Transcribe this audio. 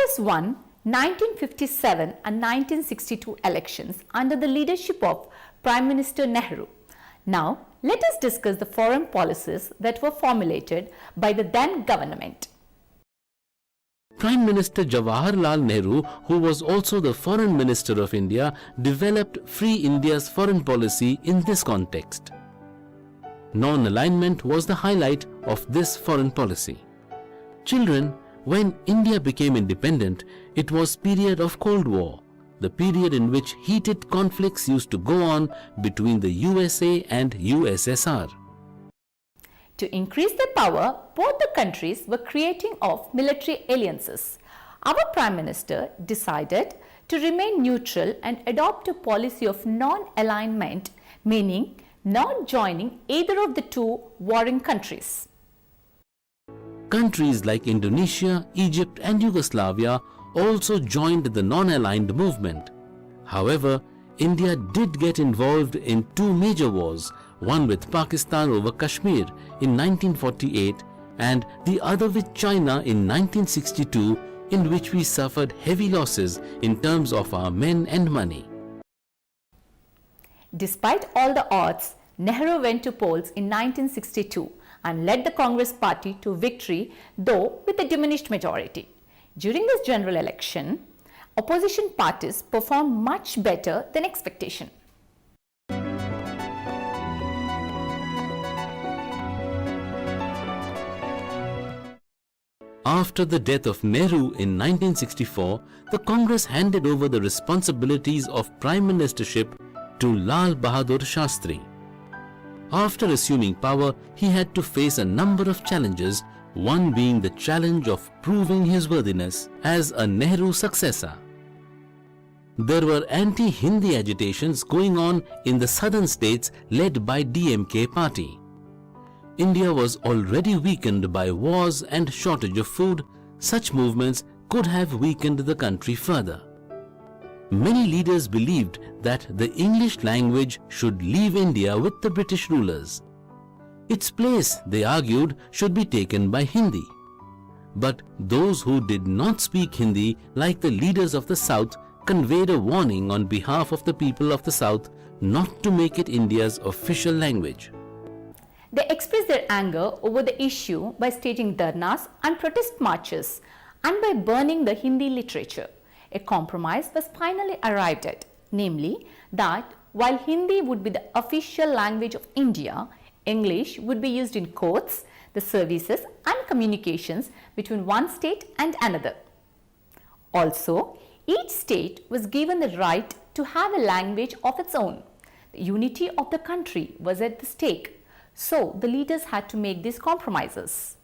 Congress won 1957 and 1962 elections under the leadership of Prime Minister Nehru. Now, let us discuss the foreign policies that were formulated by the then government. Prime Minister Jawaharlal Nehru, who was also the Foreign Minister of India, developed Free India's foreign policy in this context. Non-alignment was the highlight of this foreign policy. Children, when India became independent, it was period of Cold War, the period in which heated conflicts used to go on between the USA and USSR. To increase their power, both the countries were creating of military alliances. Our Prime Minister decided to remain neutral and adopt a policy of non-alignment, meaning not joining either of the two warring countries. Countries like Indonesia, Egypt and Yugoslavia also joined the non-aligned movement. However, India did get involved in two major wars, one with Pakistan over Kashmir in 1948 and the other with China in 1962, in which we suffered heavy losses in terms of our men and money. Despite all the odds, Nehru went to polls in 1962 and led the Congress party to victory, though with a diminished majority. During this general election, opposition parties performed much better than expectation. After the death of Nehru in 1964, the Congress handed over the responsibilities of Prime Ministership to Lal Bahadur Shastri. After assuming power, he had to face a number of challenges, one being the challenge of proving his worthiness as a Nehru successor. There were anti-Hindi agitations going on in the southern states led by DMK party. India was already weakened by wars and shortage of food. Such movements could have weakened the country further. Many leaders believed that the English language should leave India with the British rulers. Its place, they argued, should be taken by Hindi. But those who did not speak Hindi, like the leaders of the South, conveyed a warning on behalf of the people of the South not to make it India's official language. They expressed their anger over the issue by staging dharnas and protest marches and by burning the Hindi literature. A compromise was finally arrived at, namely that while Hindi would be the official language of India, English would be used in courts, the services and communications between one state and another. Also, each state was given the right to have a language of its own. The unity of the country was at the stake, so the leaders had to make these compromises.